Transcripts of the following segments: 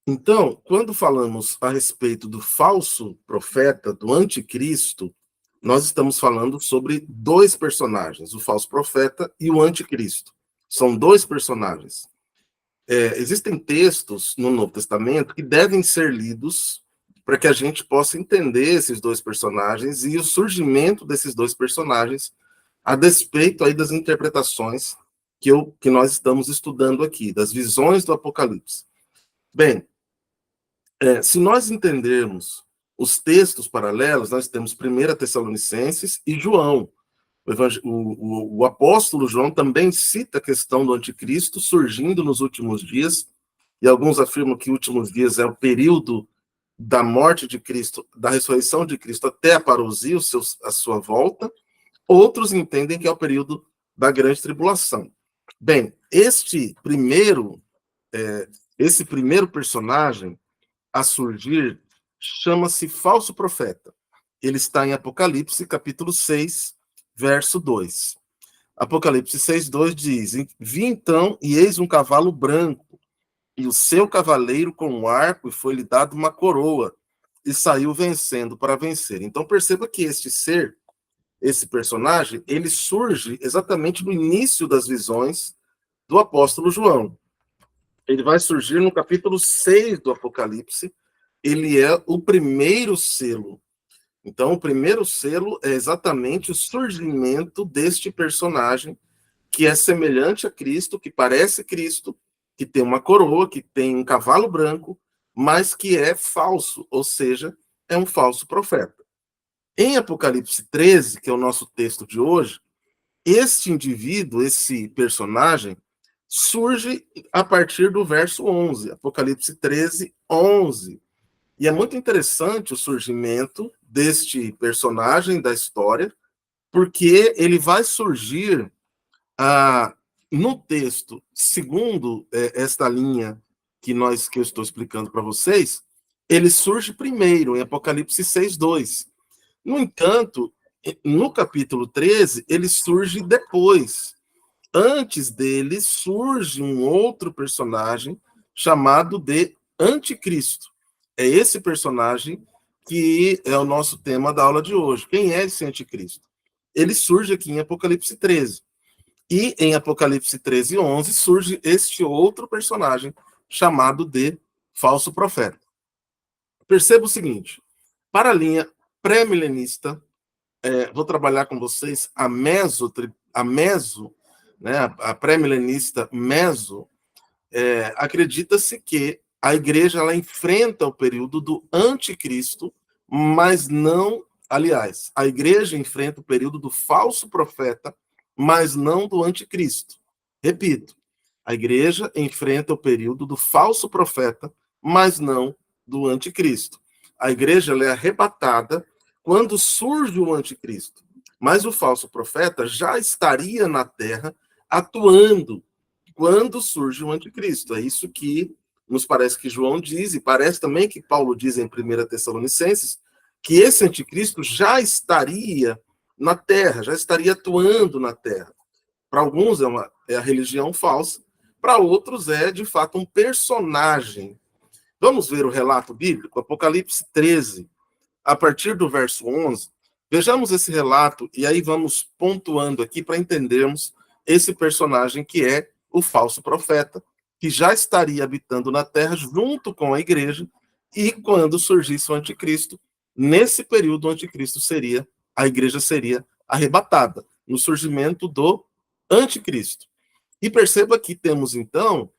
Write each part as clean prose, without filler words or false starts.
Então, quando falamos a respeito do falso profeta, do anticristo, nós estamos falando sobre dois personagens, o falso profeta e o anticristo. São dois personagens. Existem textos no Novo Testamento que devem ser lidos para que a gente possa entender esses dois personagens e o surgimento desses dois personagens a despeito aí das interpretações que nós estamos estudando aqui, das visões do Apocalipse. Bem, se nós entendermos os textos paralelos, nós temos 1 Tessalonicenses e João. O apóstolo João também cita a questão do anticristo surgindo nos últimos dias, e alguns afirmam que últimos dias é o período da morte de Cristo, da ressurreição de Cristo até a parousia, a sua volta. Outros entendem que é o período da grande tribulação. Bem, esse primeiro personagem a surgir chama-se falso profeta. Ele está em Apocalipse, capítulo 6, verso 2. Apocalipse 6, 2 diz: Vi então, e eis um cavalo branco, e o seu cavaleiro com um arco, e foi-lhe dado uma coroa, e saiu vencendo para vencer. Então perceba que esse personagem, ele surge exatamente no início das visões do apóstolo João. Ele vai surgir no capítulo 6 do Apocalipse. Ele é o primeiro selo. Então, o primeiro selo é exatamente o surgimento deste personagem que é semelhante a Cristo, que parece Cristo, que tem uma coroa, que tem um cavalo branco, mas que é falso, ou seja, é um falso profeta. Em Apocalipse 13, que é o nosso texto de hoje, este indivíduo, esse personagem, surge a partir do verso 11, Apocalipse 13, 11. E é muito interessante o surgimento deste personagem da história, porque ele vai surgir no texto, segundo esta linha que eu estou explicando para vocês, ele surge primeiro, em Apocalipse 6, 2. No entanto, no capítulo 13, ele surge depois. Antes dele surge um outro personagem chamado de Anticristo. É esse personagem que é o nosso tema da aula de hoje. Quem é esse Anticristo? Ele surge aqui em Apocalipse 13. E em Apocalipse 13, 11, surge este outro personagem chamado de falso profeta. Perceba o seguinte, para a linha pré-milenista, vou trabalhar com vocês a meso, né, a pré-milenista meso, acredita-se que a igreja ela enfrenta o período do anticristo, mas não, aliás, a igreja enfrenta o período do falso profeta, mas não do anticristo. Repito, a igreja enfrenta o período do falso profeta, mas não do anticristo. A igreja ela é arrebatada quando surge o anticristo, mas o falso profeta já estaria na terra atuando quando surge o anticristo. É isso que nos parece que João diz, e parece também que Paulo diz em 1 Tessalonicenses, que esse anticristo já estaria na terra, já estaria atuando na terra. Para alguns é a religião falsa, para outros é, de fato, um personagem. Vamos ver o relato bíblico, Apocalipse 13, a partir do verso 11. Vejamos esse relato e aí vamos pontuando aqui para entendermos esse personagem que é o falso profeta, que já estaria habitando na terra junto com a igreja, e quando surgisse o anticristo, nesse período o anticristo a igreja seria arrebatada, no surgimento do anticristo. E perceba que temos, então,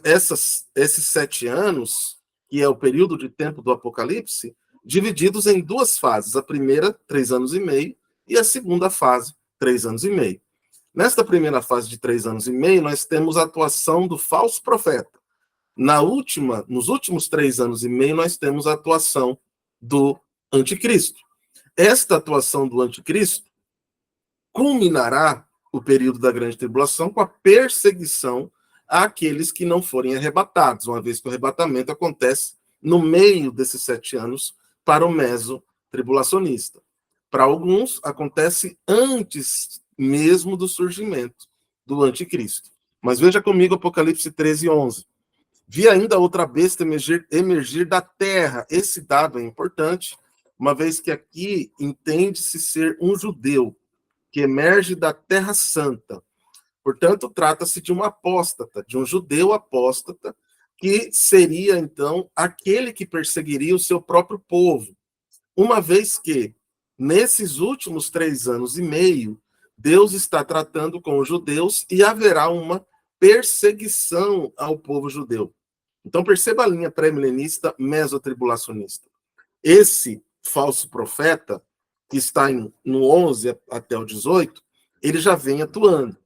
esses 7 anos, que é o período de tempo do Apocalipse, divididos em duas fases. A primeira, 3 anos e meio, e a segunda fase, 3 anos e meio. Nesta primeira fase de 3 anos e meio, nós temos a atuação do falso profeta. Nos últimos 3 anos e meio, nós temos a atuação do anticristo. Esta atuação do anticristo culminará o período da grande tribulação com a perseguição àqueles que não forem arrebatados, uma vez que o arrebatamento acontece no meio desses 7 anos para o meso tribulacionista. Para alguns, acontece antes mesmo do surgimento do anticristo. Mas veja comigo Apocalipse 13, 11. Vi ainda outra besta emergir da terra. Esse dado é importante, uma vez que aqui entende-se ser um judeu que emerge da Terra Santa. Portanto, trata-se de um apóstata, de um judeu apóstata, que seria, então, aquele que perseguiria o seu próprio povo. Uma vez que, nesses últimos 3 anos e meio, Deus está tratando com os judeus e haverá uma perseguição ao povo judeu. Então, perceba a linha pré-milenista mesotribulacionista. Esse falso profeta, que está no 11 até o 18, ele já vem atuando.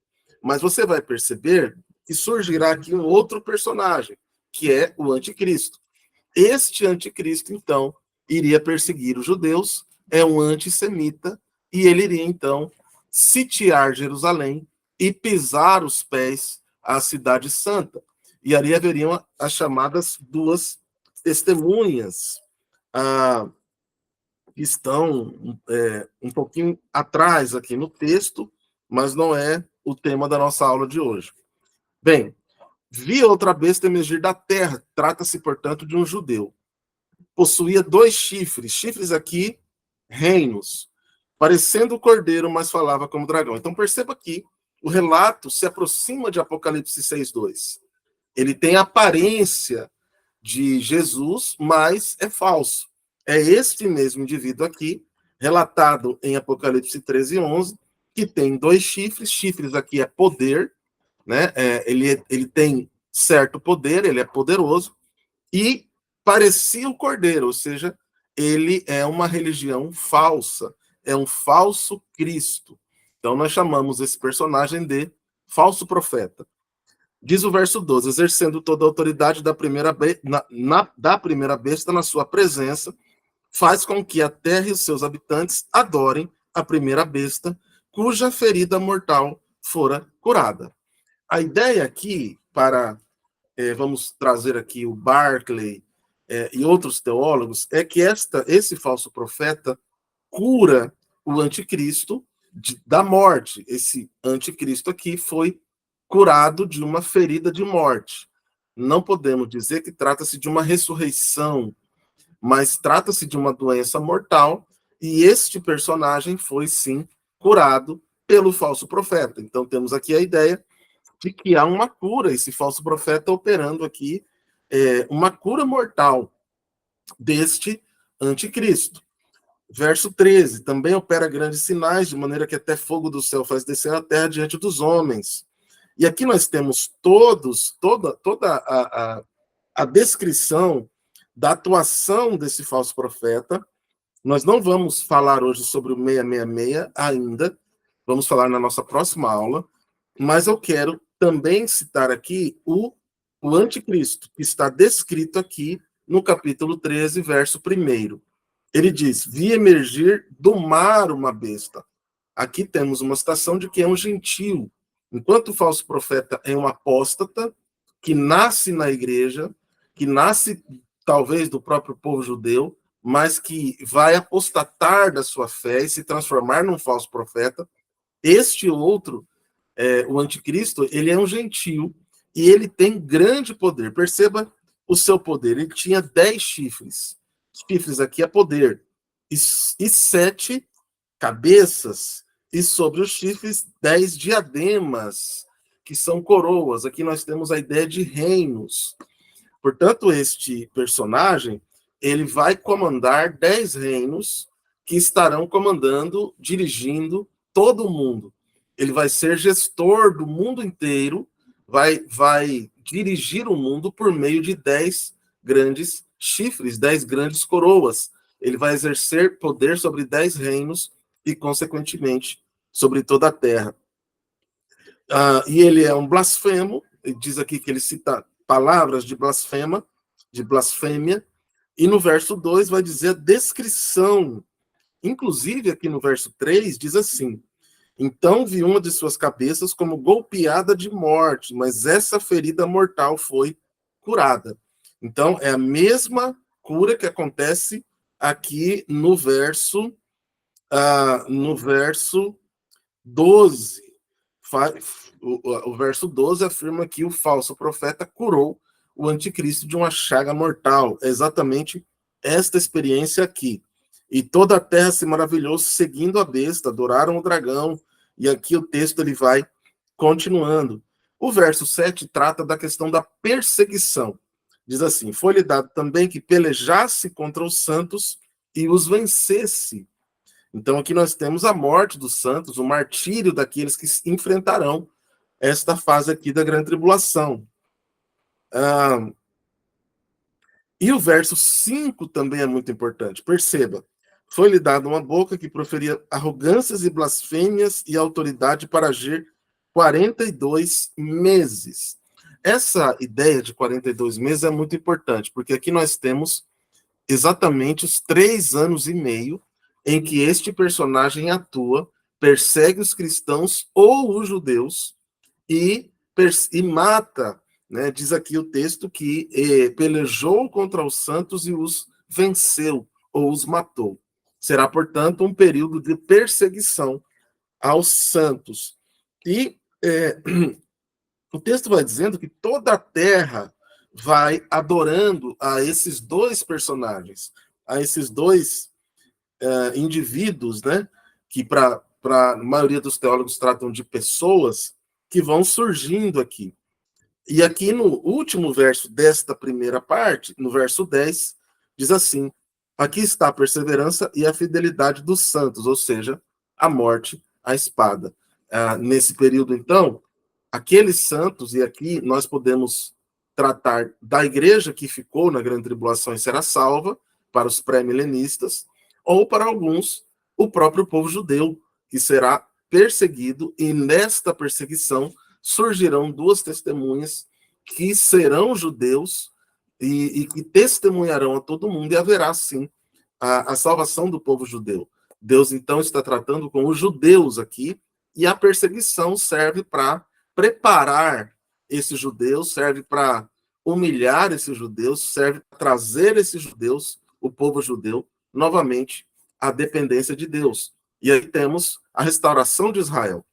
Mas você vai perceber que surgirá aqui um outro personagem, que é o anticristo. Este anticristo, então, iria perseguir os judeus, é um antissemita, e ele iria, então, sitiar Jerusalém e pisar os pés à cidade santa. E ali haveriam as chamadas duas testemunhas, que estão um pouquinho atrás aqui no texto, mas não é o tema da nossa aula de hoje. Bem, vi outra besta emergir da terra. Trata-se, portanto, de um judeu. Possuía 2 chifres. Chifres aqui, reinos. Parecendo o cordeiro, mas falava como dragão. Então, perceba aqui, o relato se aproxima de Apocalipse 6:2. Ele tem a aparência de Jesus, mas é falso. É este mesmo indivíduo aqui, relatado em Apocalipse 13:11, que tem 2 chifres. Chifres aqui é poder, né? Ele tem certo poder, ele é poderoso, e parecia o cordeiro, ou seja, ele é uma religião falsa, é um falso Cristo. Então nós chamamos esse personagem de falso profeta. Diz o verso 12: exercendo toda a autoridade da primeira, da primeira besta na sua presença, faz com que a terra e os seus habitantes adorem a primeira besta, cuja ferida mortal fora curada. A ideia aqui, vamos trazer aqui o Barclay e outros teólogos, é que esse falso profeta cura o anticristo da morte. Esse anticristo aqui foi curado de uma ferida de morte. Não podemos dizer que trata-se de uma ressurreição, mas trata-se de uma doença mortal, e este personagem foi, sim, curado pelo falso profeta. Então, temos aqui a ideia de que há uma cura, esse falso profeta operando aqui uma cura mortal deste anticristo. Verso 13, também opera grandes sinais, de maneira que até fogo do céu faz descer a terra diante dos homens. E aqui nós temos toda a descrição da atuação desse falso profeta. Nós não vamos falar hoje sobre o 666 ainda, vamos falar na nossa próxima aula, mas eu quero também citar aqui o anticristo, que está descrito aqui no capítulo 13, verso 1. Ele diz: vi emergir do mar uma besta. Aqui temos uma citação de que é um gentio, enquanto o falso profeta é um apóstata, que nasce na igreja, que nasce talvez do próprio povo judeu, mas que vai apostatar da sua fé e se transformar num falso profeta. Este outro, o anticristo, ele é um gentio e ele tem grande poder. Perceba o seu poder. Ele tinha 10 chifres. Chifres aqui é poder. E 7 cabeças. E sobre os chifres, 10 diademas, que são coroas. Aqui nós temos a ideia de reinos. Portanto, este personagem, ele vai comandar 10 reinos que estarão comandando, dirigindo todo o mundo. Ele vai ser gestor do mundo inteiro, vai dirigir o mundo por meio de 10 grandes chifres, 10 grandes coroas. Ele vai exercer poder sobre 10 reinos e, consequentemente, sobre toda a terra. E ele é um blasfemo, ele diz aqui que ele cita palavras de blasfêmia, e no verso 2 vai dizer a descrição. Inclusive, aqui no verso 3, diz assim: então vi uma de suas cabeças como golpeada de morte, mas essa ferida mortal foi curada. Então, é a mesma cura que acontece aqui no verso 12. O verso 12 afirma que o falso profeta curou o anticristo de uma chaga mortal. É exatamente esta experiência aqui. E toda a terra se maravilhou seguindo a besta, adoraram o dragão, e aqui o texto ele vai continuando. O verso 7 trata da questão da perseguição. Diz assim: foi-lhe dado também que pelejasse contra os santos e os vencesse. Então aqui nós temos a morte dos santos, o martírio daqueles que enfrentarão esta fase aqui da grande tribulação. E o verso 5 também é muito importante. Perceba, foi-lhe dada uma boca que proferia arrogâncias e blasfêmias e autoridade para agir 42 meses. Essa ideia de 42 meses é muito importante, porque aqui nós temos exatamente os 3 anos e meio em que este personagem atua, persegue os cristãos ou os judeus e mata, né? Diz aqui o texto que pelejou contra os santos e os venceu ou os matou. Será, portanto, um período de perseguição aos santos. E o texto vai dizendo que toda a terra vai adorando a esses dois personagens, a esses dois indivíduos, né? Que para a maioria dos teólogos tratam de pessoas que vão surgindo aqui. E aqui no último verso desta primeira parte, no verso 10, diz assim: aqui está a perseverança e a fidelidade dos santos, ou seja, a morte, a espada. Nesse período, então, aqueles santos, e aqui nós podemos tratar da igreja que ficou na grande tribulação e será salva, para os pré-milenistas, ou para alguns, o próprio povo judeu, que será perseguido, e nesta perseguição surgirão duas testemunhas que serão judeus e que testemunharão a todo mundo, e haverá, sim, a salvação do povo judeu. Deus, então, está tratando com os judeus aqui, e a perseguição serve para preparar esses judeus, serve para humilhar esses judeus, serve para trazer esses judeus, o povo judeu, novamente à dependência de Deus. E aí temos a restauração de Israel.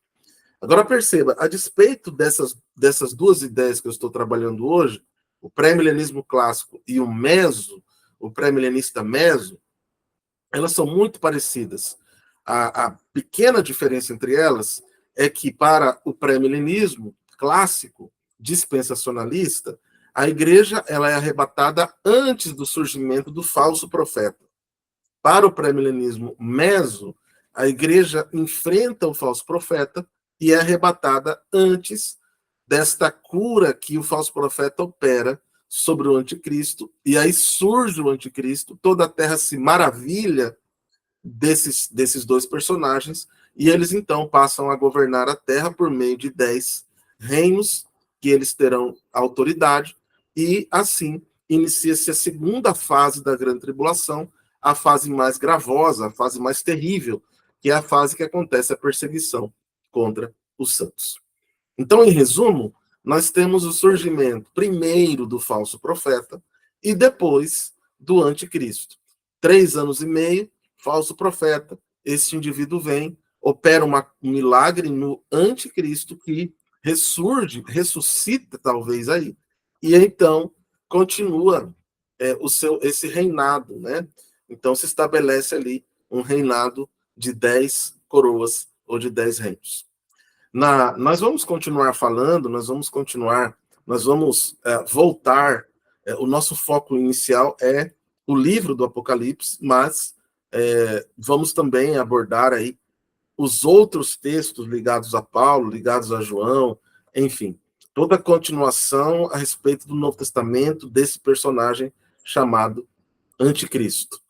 Agora perceba, a despeito dessas duas ideias que eu estou trabalhando hoje, o pré-milenismo clássico e o meso, o pré-milenista meso, elas são muito parecidas. A pequena diferença entre elas é que para o pré-milenismo clássico, dispensacionalista, a igreja ela é arrebatada antes do surgimento do falso profeta. Para o pré-milenismo meso, a igreja enfrenta o falso profeta e é arrebatada antes desta cura que o falso profeta opera sobre o anticristo, e aí surge o anticristo, toda a terra se maravilha desses dois personagens, e eles então passam a governar a terra por meio de 10 reinos, que eles terão autoridade, e assim inicia-se a segunda fase da grande tribulação, a fase mais gravosa, a fase mais terrível, que é a fase que acontece a perseguição contra os santos. Então, em resumo, nós temos o surgimento primeiro do falso profeta e depois do anticristo. 3 anos e meio, falso profeta, esse indivíduo vem, opera um milagre no anticristo que ressuscita talvez aí, e então continua esse reinado, né? Então se estabelece ali um reinado de 10 coroas ou de 10 reinos. Nós vamos continuar falando, nós vamos voltar, o nosso foco inicial é o livro do Apocalipse, mas vamos também abordar aí os outros textos ligados a Paulo, ligados a João, enfim, toda a continuação a respeito do Novo Testamento, desse personagem chamado Anticristo.